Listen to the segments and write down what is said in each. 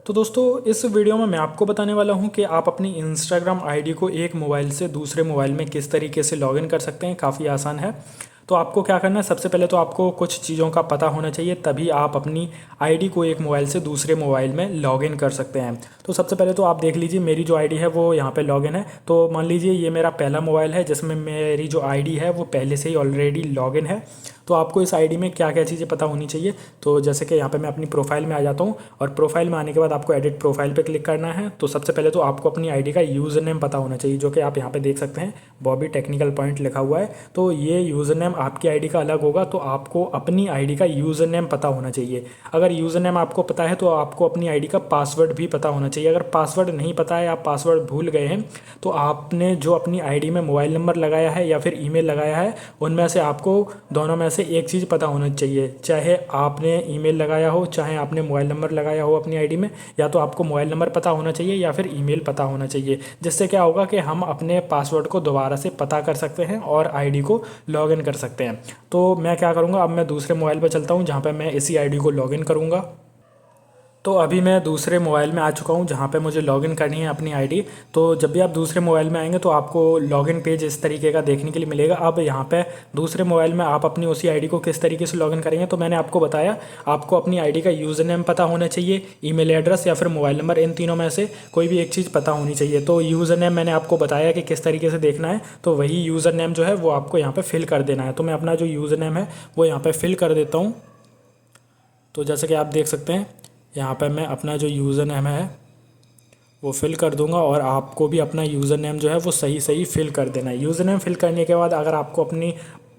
तो दोस्तों इस वीडियो में मैं आपको बताने वाला हूं कि आप अपनी इंस्टाग्राम आईडी को एक मोबाइल से दूसरे मोबाइल में किस तरीके से लॉगिन कर सकते हैं। काफ़ी आसान है। तो आपको क्या करना है, सबसे पहले तो आपको कुछ चीज़ों का पता होना चाहिए, तभी आप अपनी आईडी को एक मोबाइल से दूसरे मोबाइल में लॉगिन कर सकते हैं। तो सबसे पहले तो आप देख लीजिए, मेरी जो आईडी है वो यहाँ पे लॉगिन है। तो मान लीजिए ये मेरा पहला मोबाइल है जिसमें मेरी जो आईडी है वो पहले से ही ऑलरेडी लॉगिन है। तो आपको इस आईडी में क्या क्या चीज़ें पता होनी चाहिए। तो जैसे कि यहाँ पे मैं अपनी प्रोफाइल में आ जाता हूँ और प्रोफाइल में आने के बाद आपको एडिट प्रोफाइल पे क्लिक करना है। तो सबसे पहले तो आपको अपनी आईडी का यूज़र नेम पता होना चाहिए, जो कि आप यहाँ पे देख सकते हैं, बॉबी टेक्निकल पॉइंट लिखा हुआ है। तो ये यूज़र नेम आपकी आईडी का अलग होगा, तो आपको अपनी आईडी का यूज़र नेम पता होना चाहिए। अगर यूज़र नेम आपको पता है तो आपको अपनी आईडी का पासवर्ड भी पता होना चाहिए। अगर पासवर्ड नहीं पता है, आप पासवर्ड भूल गए हैं, तो आपने जो अपनी आईडी में मोबाइल नंबर लगाया है या फिर ईमेल लगाया है, उनमें से आपको दोनों में से एक चीज़ पता होना चाहिए। चाहे आपने ईमेल लगाया हो, चाहे आपने मोबाइल नंबर लगाया हो अपनी आईडी में, या तो आपको मोबाइल नंबर पता होना चाहिए या फिर ईमेल पता होना चाहिए। जिससे क्या होगा कि हम अपने पासवर्ड को दोबारा से पता कर सकते हैं और आईडी को लॉगिन कर सकते हैं। तो मैं क्या करूँगा, अब मैं दूसरे मोबाइल पर चलता हूँ जहाँ पर मैं इसी आईडी को लॉगिन करूँगा। तो अभी मैं दूसरे मोबाइल में आ चुका हूँ जहाँ पे मुझे लॉगिन करनी है अपनी आईडी। तो जब भी आप दूसरे मोबाइल में आएंगे तो आपको लॉगिन पेज इस तरीके का देखने के लिए मिलेगा। अब यहाँ पे दूसरे मोबाइल में आप अपनी उसी आईडी को किस तरीके से लॉगिन करेंगे, तो मैंने आपको बताया, आपको अपनी आईडी का यूज़र नेम पता होना चाहिए, ईमेल एड्रेस या फिर मोबाइल नंबर, इन तीनों में से कोई भी एक चीज़ पता होनी चाहिए। तो यूज़र नेम मैंने आपको बताया कि किस तरीके से देखना है, तो वही यूज़र नेम जो है वो आपको यहाँ पर फिल कर देना है। तो मैं अपना जो यूज़र नेम है वो यहाँ पर फिल कर देता हूँ। तो जैसे कि आप देख सकते हैं, यहाँ पर मैं अपना जो यूज़र नेम है वो फिल कर दूंगा और आपको भी अपना यूज़र नेम जो है वो सही सही फिल कर देना है। यूज़र नेम फिल करने के बाद अगर आपको अपनी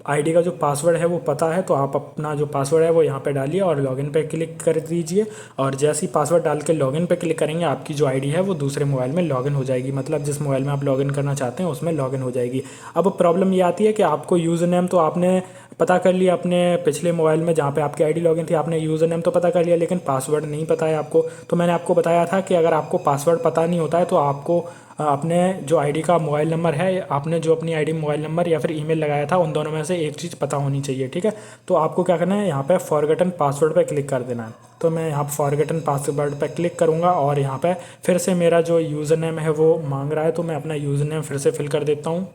आईडी का जो पासवर्ड है वो पता है, तो आप अपना जो पासवर्ड है वो यहाँ पे डालिए और लॉगिन पे क्लिक कर दीजिए। और जैसे ही पासवर्ड डाल के लॉगिन पे क्लिक करेंगे, आपकी जो आईडी है वो दूसरे मोबाइल में लॉगिन हो जाएगी। मतलब जिस मोबाइल में आप लॉगिन करना चाहते हैं उसमें लॉगिन हो जाएगी। अब प्रॉब्लम ये आती है कि आपको यूज़र नेम तो आपने पता कर लिया अपने पिछले मोबाइल में जहाँ पे आपकी आईडी लॉगिन थी, आपने यूज़र नेम तो पता कर लिया, लेकिन पासवर्ड नहीं पता है आपको। तो मैंने आपको बताया था कि अगर आपको पासवर्ड पता नहीं होता है तो आपको अपने जो आईडी का मोबाइल नंबर है, आपने जो अपनी आईडी मोबाइल नंबर या फिर ईमेल लगाया था, उन दोनों में से एक चीज़ पता होनी चाहिए। ठीक है, तो आपको क्या करना है, यहाँ पे फॉरगेटन पासवर्ड पे क्लिक कर देना है। तो मैं यहाँ फॉरगेटन पासवर्ड पे क्लिक करूँगा और यहाँ पे फिर से मेरा जो यूज़र नेम है वो मांग रहा है, तो मैं अपना यूज़र नेम फिर से फिल कर देता हूँ।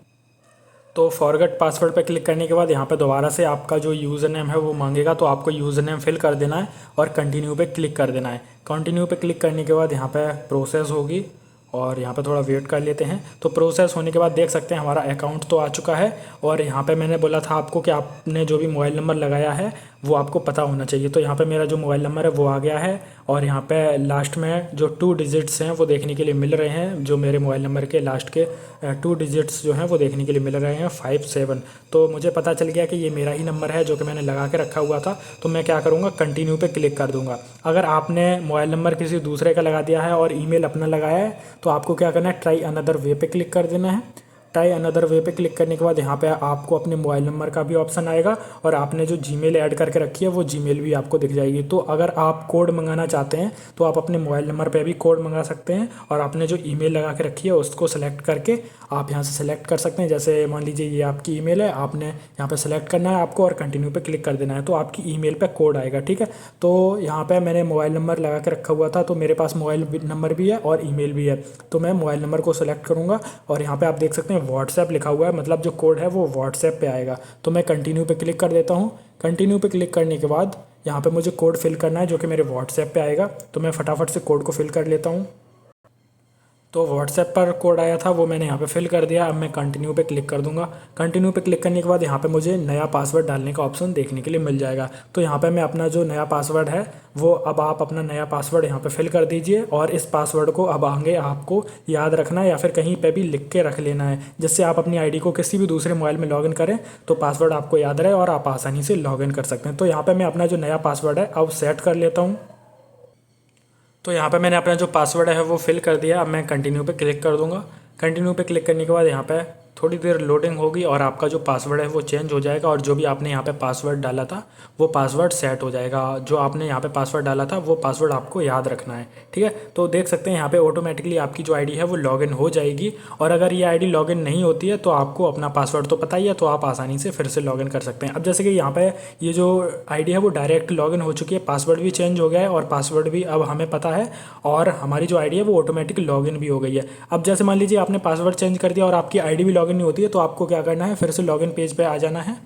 तो फॉरगेट पासवर्ड पर क्लिक करने के बाद यहाँ पे दोबारा से आपका जो यूज़र नेम है वो मांगेगा, तो आपको यूज़र नेम फिल कर देना है और कंटिन्यू पे क्लिक कर देना है। कंटिन्यू पे क्लिक करने के बाद यहाँ पे प्रोसेस होगी और यहाँ पे थोड़ा वेट कर लेते हैं। तो प्रोसेस होने के बाद देख सकते हैं हमारा अकाउंट तो आ चुका है। और यहाँ पे मैंने बोला था आपको कि आपने जो भी मोबाइल नंबर लगाया है वो आपको पता होना चाहिए। तो यहाँ पे मेरा जो मोबाइल नंबर है वो आ गया है और यहाँ पे लास्ट में जो 2 डिजिट्स हैं वो देखने के लिए मिल रहे हैं। जो मेरे मोबाइल नंबर के लास्ट के 2 डिजिट्स जो हैं वो देखने के लिए मिल रहे हैं 57। तो मुझे पता चल गया कि ये मेरा ही नंबर है जो कि मैंने लगा के रखा हुआ था। तो मैं क्या करूँगा, कंटिन्यू पे क्लिक कर दूँगा। अगर आपने मोबाइल नंबर किसी दूसरे का लगा दिया है और ईमेल अपना लगाया है, तो आपको क्या करना है, ट्राई अनदर वे पे क्लिक कर देना है। ट्राई अनदर वे पे क्लिक करने के बाद यहाँ पे आपको अपने मोबाइल नंबर का भी ऑप्शन आएगा और आपने जो जीमेल ऐड करके रखी है वो जीमेल भी आपको दिख जाएगी। तो अगर आप कोड मंगाना चाहते हैं तो आप अपने मोबाइल नंबर पे भी कोड मंगा सकते हैं और आपने जो ईमेल लगा के रखी है उसको सेलेक्ट करके आप यहाँ से सेलेक्ट कर सकते हैं। जैसे मान लीजिए ये आपकी ईमेल है, आपने यहाँ पे सेलेक्ट करना है आपको और कंटिन्यू पे क्लिक कर देना है, तो आपकी ईमेल पे कोड आएगा। ठीक है, तो यहाँ पे मैंने मोबाइल नंबर लगा के रखा हुआ था, तो मेरे पास मोबाइल नंबर भी है और ईमेल भी है। तो मैं मोबाइल नंबर को सेलेक्ट करूँगा और यहाँ पे आप देख सकते हैं व्हाट्सएप लिखा हुआ है, मतलब जो कोड है वो व्हाट्सएप पे आएगा। तो मैं कंटिन्यू पे क्लिक कर देता हूँ। कंटिन्यू पे क्लिक करने के बाद यहाँ पे मुझे कोड फिल करना है जो कि मेरे व्हाट्सएप पे आएगा। तो मैं फटाफट से कोड को फिल कर लेता हूँ। तो व्हाट्सएप पर कोड आया था वो मैंने यहाँ पे फिल कर दिया। अब मैं कंटिन्यू पे क्लिक कर दूंगा। कंटिन्यू पे क्लिक करने के बाद यहाँ पे मुझे नया पासवर्ड डालने का ऑप्शन देखने के लिए मिल जाएगा। तो यहाँ पे मैं अपना जो नया पासवर्ड है वो, अब आप अपना नया पासवर्ड यहाँ पे फिल कर दीजिए और इस पासवर्ड को अब आगे आपको याद रखना है या फिर कहीं पर भी लिख के रख लेना है, जिससे आप अपनी आई डी को किसी भी दूसरे मोबाइल में लॉगिन करें तो पासवर्ड आपको याद रहे और आप आसानी से लॉगिन कर सकते हैं। तो यहाँ पर मैं अपना जो नया पासवर्ड है अब सेट कर लेता हूँ। तो यहाँ पे मैंने अपना जो पासवर्ड है वो फिल कर दिया। अब मैं कंटिन्यू पे क्लिक कर दूंगा। कंटिन्यू पे क्लिक करने के बाद यहाँ पे थोड़ी देर लोडिंग होगी और आपका जो पासवर्ड है वो चेंज हो जाएगा और जो भी आपने यहाँ पे पासवर्ड डाला था वो पासवर्ड सेट हो जाएगा। जो आपने यहाँ पे पासवर्ड डाला था वो पासवर्ड आपको याद रखना है, ठीक है। तो देख सकते हैं यहाँ पे ऑटोमेटिकली आपकी जो आईडी है वो लॉगिन हो जाएगी। और अगर ये आईडी लॉगिन नहीं होती है तो आपको अपना पासवर्ड तो पता ही है, तो आप आसानी से फिर से लॉगिन कर सकते हैं। अब जैसे कि यहाँ पे ये जो आईडी है वो डायरेक्ट लॉगिन हो चुकी है, पासवर्ड भी चेंज हो गया है और पासवर्ड भी अब हमें पता है और हमारी जो आईडी है वो ऑटोमेटिक लॉगिन भी हो गई है। अब जैसे मान लीजिए आपने पासवर्ड चेंज कर दिया और आपकी आईडी भी लॉगिन नहीं होती है, तो आपको क्या करना है, फिर से लॉगिन पेज पे आ जाना है।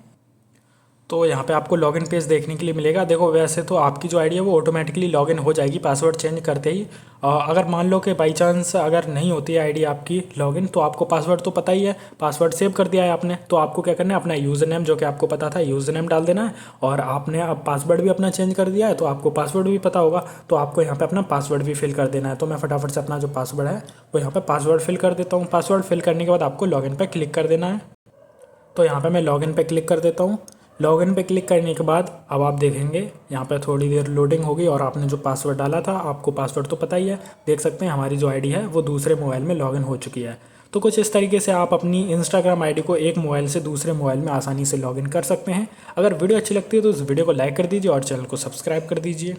तो यहाँ पे आपको लॉगिन पेज देखने के लिए मिलेगा। देखो वैसे तो आपकी जो आईडी है वो ऑटोमेटिकली लॉगिन हो जाएगी पासवर्ड चेंज करते ही। अगर मान लो कि बाई चांस अगर नहीं होती है आईडी आपकी लॉगिन, तो आपको पासवर्ड तो पता ही है, पासवर्ड सेव कर दिया है आपने, तो आपको क्या करना है, अपना यूज़र नेम जो कि आपको पता था यूज़र नेम डाल देना है। और आपने अब पासवर्ड भी अपना चेंज कर दिया है तो आपको पासवर्ड भी पता होगा, तो आपको यहाँ पर अपना पासवर्ड भी फिल कर देना है। तो मैं फटाफट से अपना जो पासवर्ड है वो यहाँ पर पासवर्ड फिल कर देता हूँ। पासवर्ड फिल करने के बाद आपको लॉगिन पर क्लिक कर देना है। तो यहाँ पे मैं लॉगिन पे क्लिक कर देता हूँ। लॉगिन पे क्लिक करने के बाद अब आप देखेंगे यहाँ पे थोड़ी देर लोडिंग होगी और आपने जो पासवर्ड डाला था, आपको पासवर्ड तो पता ही है, देख सकते हैं हमारी जो आईडी है वो दूसरे मोबाइल में लॉगिन हो चुकी है। तो कुछ इस तरीके से आप अपनी इंस्टाग्राम आईडी को एक मोबाइल से दूसरे मोबाइल में आसानी से लॉगिन कर सकते हैं। अगर वीडियो अच्छी लगती है तो इस वीडियो को लाइक कर दीजिए और चैनल को सब्सक्राइब कर दीजिए।